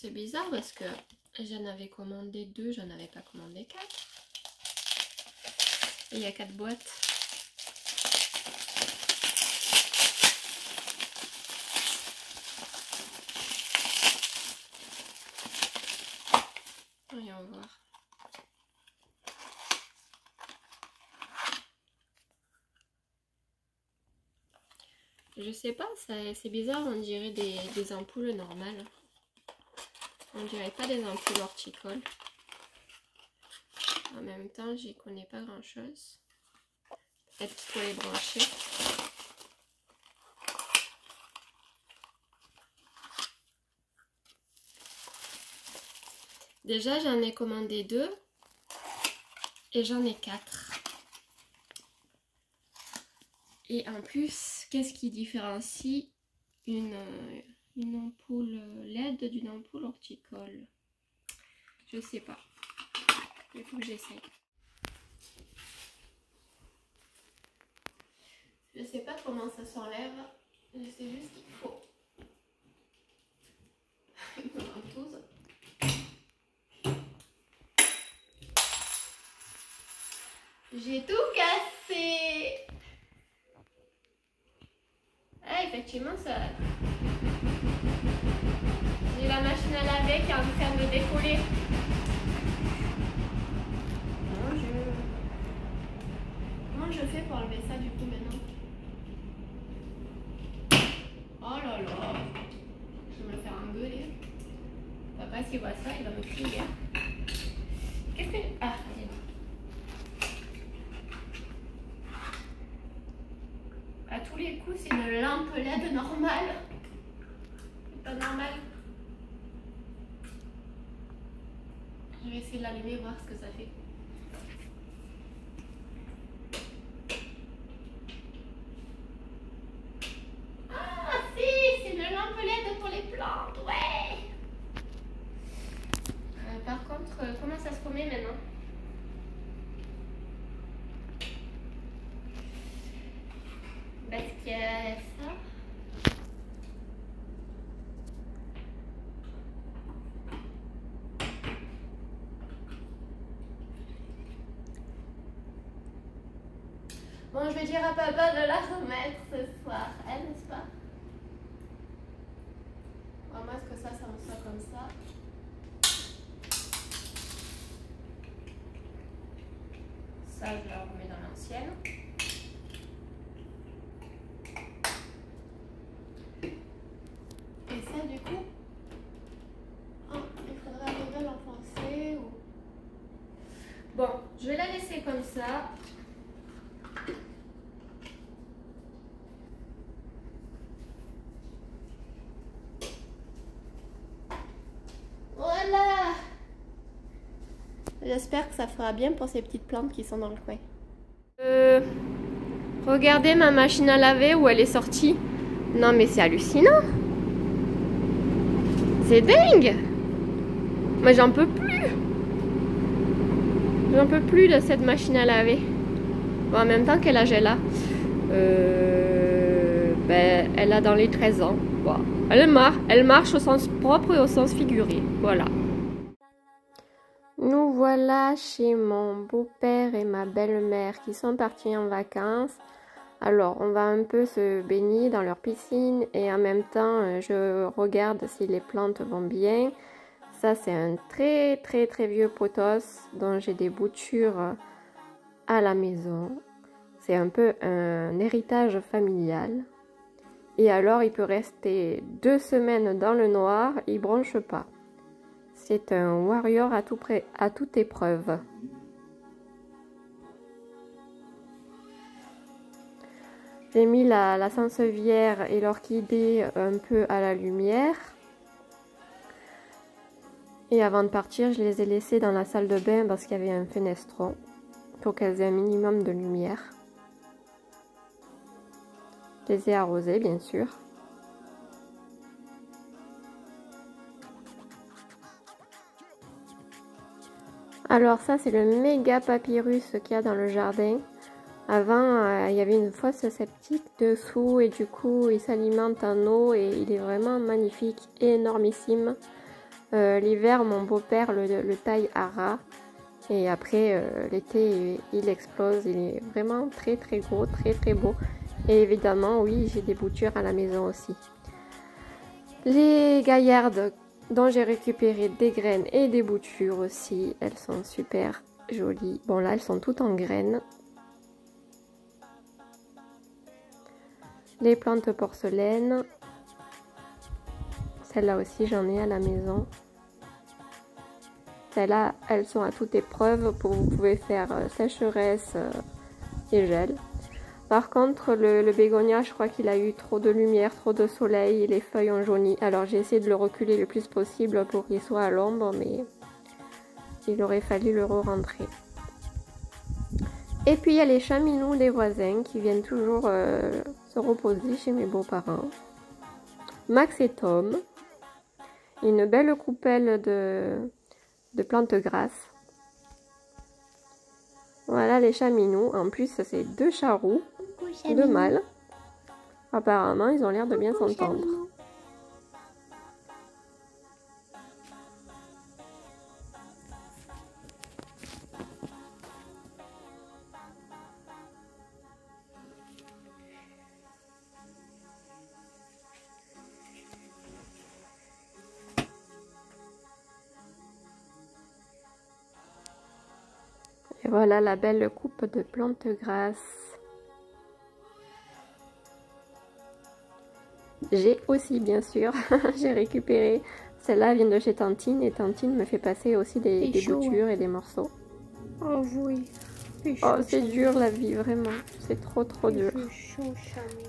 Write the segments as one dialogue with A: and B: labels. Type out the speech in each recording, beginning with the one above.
A: C'est bizarre parce que j'en avais commandé 2, j'en avais pas commandé 4. Et il y a 4 boîtes. Voyons voir. Je sais pas, c'est bizarre, on dirait des ampoules normales. On dirait pas des ampoules horticoles. En même temps, j'y connais pas grand chose. Peut-être qu'il faut les brancher. Déjà, j'en ai commandé 2 et j'en ai 4. Et en plus, qu'est-ce qui différencie une ampoule LED d'une ampoule horticole? Je sais pas. Il faut que j'essaye. Je sais pas comment ça s'enlève. Je sais juste qu'il faut une ventouse. J'ai tout cassé. Ah, effectivement, ça... J'ai la machine à laver qui est en train de décoller. Comment je fais pour enlever ça du coup maintenant? Oh là là. Je vais me faire engueuler. Papa, s'il voit ça, il va me crier. Qu'est-ce que... Ah, à tous les coups, c'est une lampe LED normale. C'est pas normal. Je vais essayer de l'allumer, voir ce que ça fait. Ah si, c'est une lampe LED pour les plantes, ouais. Par contre, comment ça se remet maintenant? Parce que ça... Bon, je vais dire à papa de la remettre ce soir, hein, n'est-ce pas? Vraiment, est-ce que ça me soit comme ça? Ça, je la remets dans l'ancienne. Et ça, du coup, oh, il faudrait arriver à l'enfoncer ou... Bon, je vais la laisser comme ça. Voilà! J'espère que ça fera bien pour ces petites plantes qui sont dans le coin. Regardez ma machine à laver où elle est sortie. Non mais c'est hallucinant. C'est dingue. Mais j'en peux plus. J'en peux plus de cette machine à laver. Bon, en même temps, quel âge elle a? Ben, elle a dans les 13 ans. Bon. Elle marche au sens propre et au sens figuré. Voilà. Nous voilà chez mon beau-père et ma belle-mère qui sont partis en vacances. Alors, on va un peu se baigner dans leur piscine et en même temps, je regarde si les plantes vont bien. Ça, c'est un très vieux pothos dont j'ai des boutures à la maison. C'est un peu un héritage familial. Et alors, il peut rester 2 semaines dans le noir, il bronche pas. C'est un warrior à toute épreuve. J'ai mis la sansevieria et l'orchidée un peu à la lumière. Et avant de partir, je les ai laissées dans la salle de bain parce qu'il y avait un fenestron pour qu'elles aient un minimum de lumière. Je les ai arrosées, bien sûr. Alors ça, c'est le méga papyrus qu'il y a dans le jardin. Avant, il y avait une fosse septique dessous et du coup, il s'alimente en eau et il est vraiment magnifique, énormissime. L'hiver, mon beau-père le taille à ras. Et après, l'été, il explose. Il est vraiment très très gros, très très beau. Et évidemment, oui, j'ai des boutures à la maison aussi. Les gaillardes dont j'ai récupéré des graines et des boutures aussi, elles sont super jolies. Bon là, elles sont toutes en graines. Les plantes porcelaines. Celles-là aussi, j'en ai à la maison. Celles-là, elles sont à toute épreuve. Vous pouvez faire sécheresse et gel. Par contre, le bégonia, je crois qu'il a eu trop de lumière, trop de soleil, et les feuilles ont jauni. Alors j'ai essayé de le reculer le plus possible pour qu'il soit à l'ombre, mais il aurait fallu le re-rentrer. Et puis il y a les chaminous des voisins qui viennent toujours se reposer chez mes beaux-parents. Max et Tom. Une belle coupelle de plantes grasses. Voilà les chaminous. En plus, c'est 2 charroux, 2 mâles. Apparemment, ils ont l'air de bien s'entendre. Et voilà la belle coupe de plantes grasses. J'ai aussi, bien sûr, j'ai récupéré. Celle-là vient de chez Tantine et Tantine me fait passer aussi des boutures et des morceaux.
B: Oh oui.
A: Oh, c'est dur la vie, vraiment. C'est trop trop dur.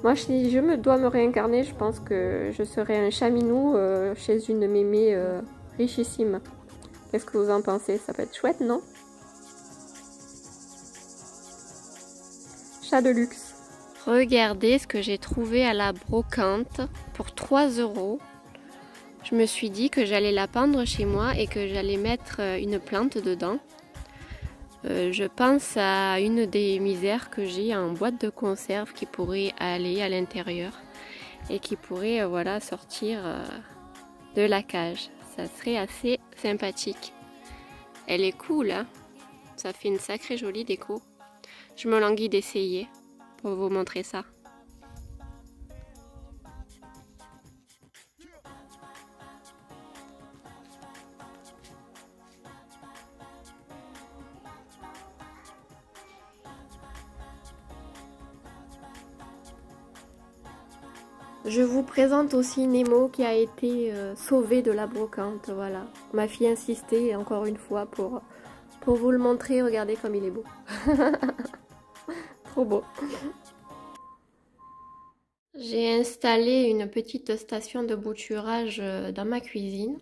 A: Moi, si je me dois me réincarner, je pense que je serai un chaminou chez une mémé richissime. Qu'est-ce que vous en pensez? Ça peut être chouette, non? Chat de luxe. Regardez ce que j'ai trouvé à la brocante pour 3 €. Je me suis dit que j'allais la pendre chez moi et que j'allais mettre une plante dedans. Je pense à une des misères que j'ai en boîte de conserve qui pourrait aller à l'intérieur et qui pourrait voilà, sortir de la cage. Ça serait assez sympathique. Elle est cool, hein? Ça fait une sacrée jolie déco. Je me languis d'essayer pour vous montrer ça. Je vous présente aussi Nemo qui a été sauvé de la brocante, voilà. Ma fille insistait encore une fois pour vous le montrer, regardez comme il est beau. Trop beau. J'ai installé une petite station de bouturage dans ma cuisine.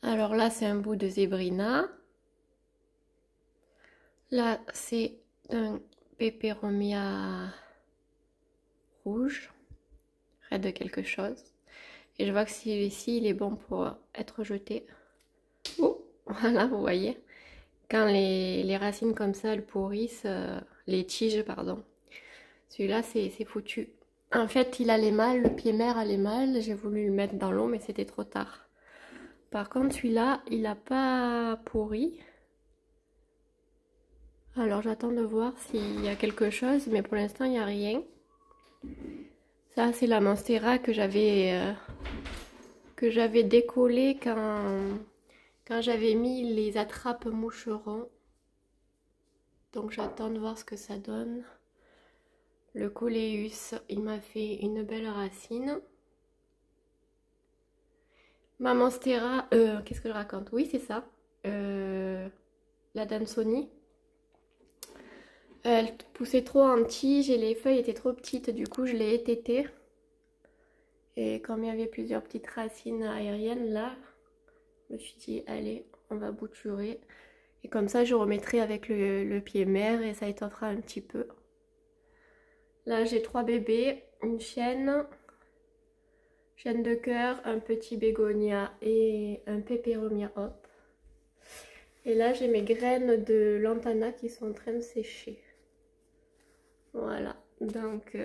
A: Alors là, c'est un bout de zébrina. Là, c'est un peperomia rouge, red de quelque chose. Et je vois que celui-ci, il est bon pour être jeté. Oh, voilà, vous voyez. Quand les racines comme ça, elles pourrissent, les tiges, pardon. Celui-là, c'est foutu. En fait, il a les mâles, le pied mère a les mâles. J'ai voulu le mettre dans l'eau, mais c'était trop tard. Par contre, celui-là, il n'a pas pourri. Alors, j'attends de voir s'il y a quelque chose, mais pour l'instant, il n'y a rien. Ça, c'est la monstera que j'avais décollée quand j'avais mis les attrapes moucherons. Donc, j'attends de voir ce que ça donne. Le coléus, il m'a fait une belle racine. Ma monstera, qu'est-ce que je raconte? Oui, c'est ça. La Dansoni. Elle poussait trop en tige et les feuilles étaient trop petites, du coup je l'ai étêtée. Et comme il y avait plusieurs petites racines aériennes là, je me suis dit allez, on va bouturer. Et comme ça je remettrai avec le pied mère et ça étoffera un petit peu. Là j'ai 3 bébés, une chienne de cœur, un petit bégonia et un peperomia hop. Et là j'ai mes graines de lantana qui sont en train de sécher. Voilà, donc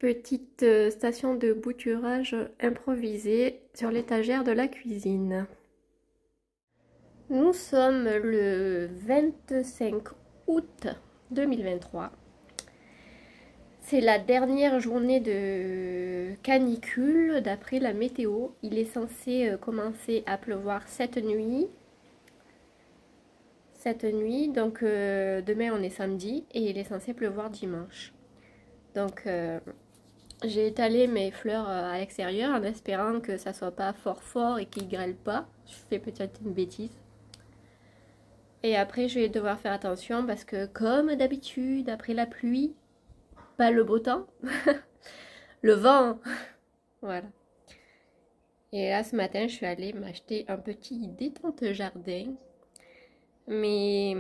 A: Petite station de bouturage improvisée sur l'étagère de la cuisine. Nous sommes le 25 août 2023. C'est la dernière journée de canicule d'après la météo. Il est censé commencer à pleuvoir cette nuit. Donc demain on est samedi et il est censé pleuvoir dimanche. Donc j'ai étalé mes fleurs à l'extérieur en espérant que ça soit pas fort et qu'ils grêlent pas. Je fais peut-être une bêtise. Et après je vais devoir faire attention parce que comme d'habitude après la pluie, pas le beau temps, le vent, voilà. Et là ce matin je suis allée m'acheter un petit détente jardin. Mais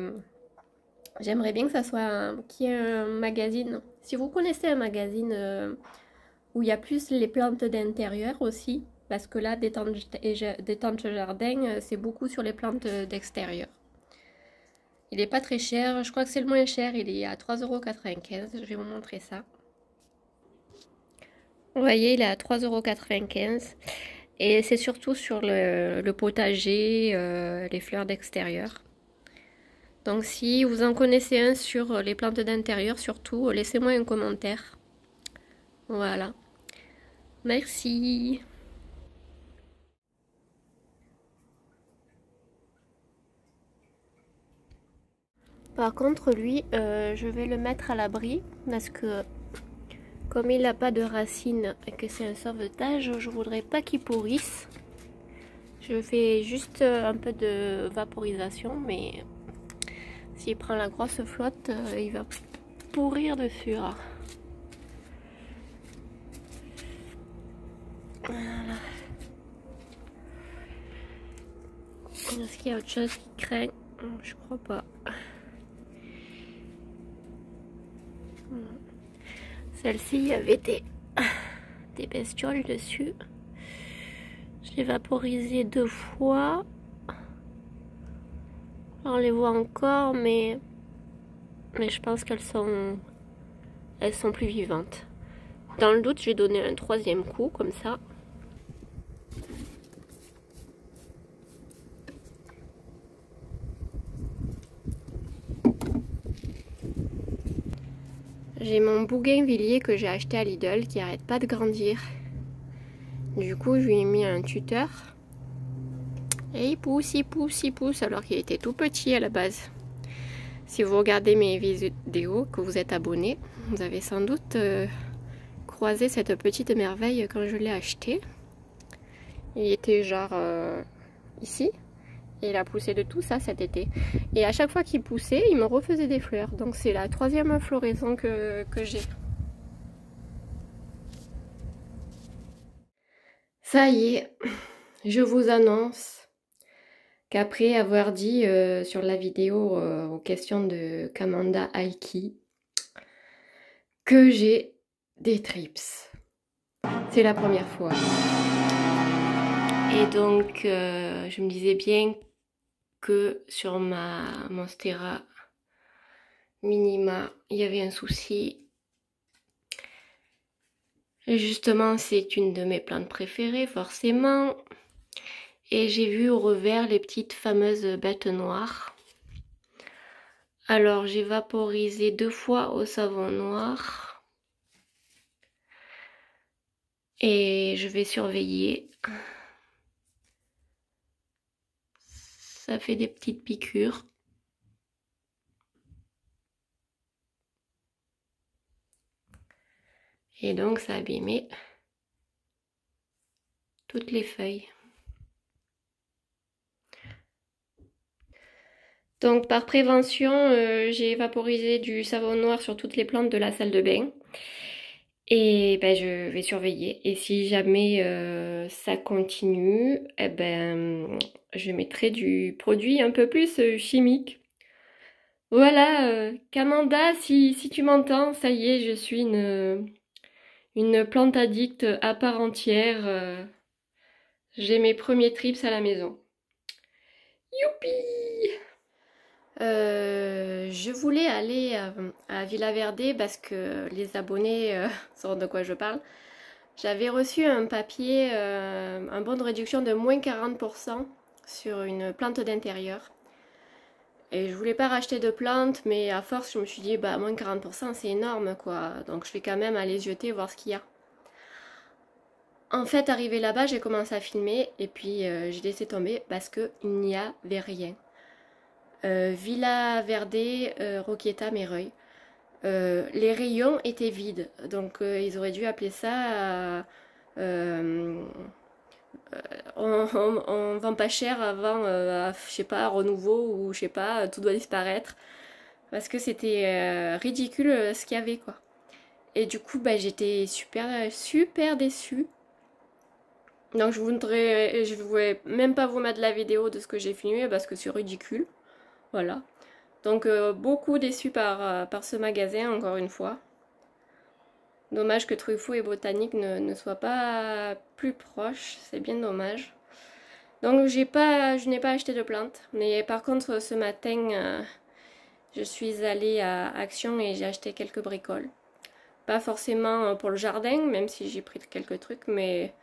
A: j'aimerais bien que ça soit qu'il y ait un magazine. Si vous connaissez un magazine où il y a plus les plantes d'intérieur aussi, parce que là, détente jardin, c'est beaucoup sur les plantes d'extérieur. Il n'est pas très cher, je crois que c'est le moins cher, il est à 3,95 €. Je vais vous montrer ça. Vous voyez, il est à 3,95 € et c'est surtout sur le potager, les fleurs d'extérieur. Donc si vous en connaissez un sur les plantes d'intérieur, surtout, laissez-moi un commentaire. Voilà. Merci. Par contre, lui, je vais le mettre à l'abri parce que comme il n'a pas de racines et que c'est un sauvetage, je voudrais pas qu'il pourrisse. Je fais juste un peu de vaporisation, mais s'il prend la grosse flotte, il va pourrir dessus. Là. Voilà. Est-ce qu'il y a autre chose qui craint? Je crois pas. Celle-ci, il y avait des bestioles dessus. Je l'ai vaporisé 2 fois. On les voit encore, mais je pense qu'elles sont plus vivantes. Dans le doute, j'ai donné un 3e coup, comme ça. J'ai mon bougainvillier que j'ai acheté à Lidl qui arrête pas de grandir. Du coup, je lui ai mis un tuteur. Et il pousse alors qu'il était tout petit à la base. Si vous regardez mes vidéos, que vous êtes abonné, vous avez sans doute croisé cette petite merveille quand je l'ai acheté. Il était genre ici. Et il a poussé de tout ça cet été. Et à chaque fois qu'il poussait, il me refaisait des fleurs. Donc c'est la 3e floraison que j'ai. Ça y est, je vous annonce qu'après avoir dit sur la vidéo aux questions de Kamanda Aiki que j'ai des trips. C'est la première fois. Et donc je me disais bien que sur ma Monstera Minima, il y avait un souci. Et justement, c'est une de mes plantes préférées, forcément. Et j'ai vu au revers les petites fameuses bêtes noires. Alors, j'ai vaporisé 2 fois au savon noir. Et je vais surveiller. Ça fait des petites piqûres. Et donc ça a abîmé toutes les feuilles. Donc par prévention, j'ai vaporisé du savon noir sur toutes les plantes de la salle de bain. Et ben, je vais surveiller. Et si jamais ça continue, eh ben, je mettrai du produit un peu plus chimique. Voilà, Kamanda, si tu m'entends, ça y est, je suis une plante addict à part entière. J'ai mes premiers trips à la maison. Youpi! Je voulais aller à Villa Verde parce que les abonnés sauront de quoi je parle. J'avais reçu un papier, un bon de réduction de moins 40% sur une plante d'intérieur. Et je voulais pas racheter de plantes, mais à force, je me suis dit, bah, moins 40%, c'est énorme, quoi. Donc, je vais quand même aller jeter, voir ce qu'il y a. En fait, arrivé là-bas, j'ai commencé à filmer, et puis j'ai laissé tomber parce qu'il n'y avait rien. Villa Verde, Roquieta, Mereuil. Les rayons étaient vides, donc ils auraient dû appeler ça on vend pas cher avant, je sais pas, renouveau ou je sais pas, tout doit disparaître. Parce que c'était ridicule ce qu'il y avait quoi. Et du coup, bah, j'étais super déçue. Donc je voulais même pas vous mettre la vidéo de ce que j'ai filmé parce que c'est ridicule. Voilà. Donc beaucoup déçue par ce magasin encore une fois. Dommage que Truffaut et Botanique ne soient pas plus proches, c'est bien dommage. Donc je n'ai pas acheté de plantes, mais par contre ce matin je suis allée à Action et j'ai acheté quelques bricoles. Pas forcément pour le jardin, même si j'ai pris quelques trucs, mais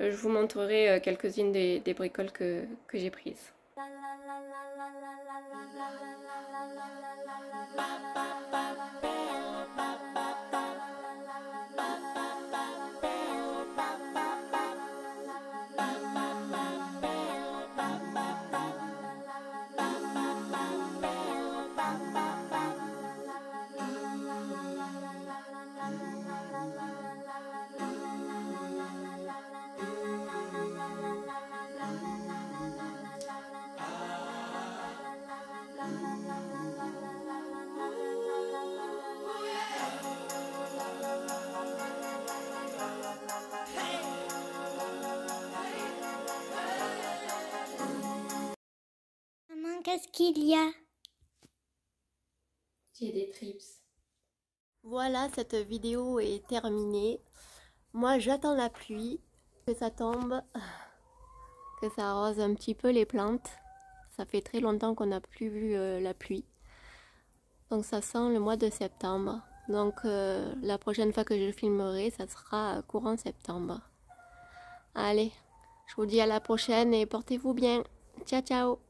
A: je vous montrerai quelques-unes des bricoles que j'ai prises.
B: Maman, qu'est-ce qu'il y a?
A: J'ai des trips. Voilà, cette vidéo est terminée. Moi, j'attends la pluie, que ça tombe, que ça arrose un petit peu les plantes. Ça fait très longtemps qu'on n'a plus vu la pluie. Donc ça sent le mois de septembre. Donc la prochaine fois que je filmerai, ça sera courant septembre. Allez, je vous dis à la prochaine et portez-vous bien. Ciao ciao.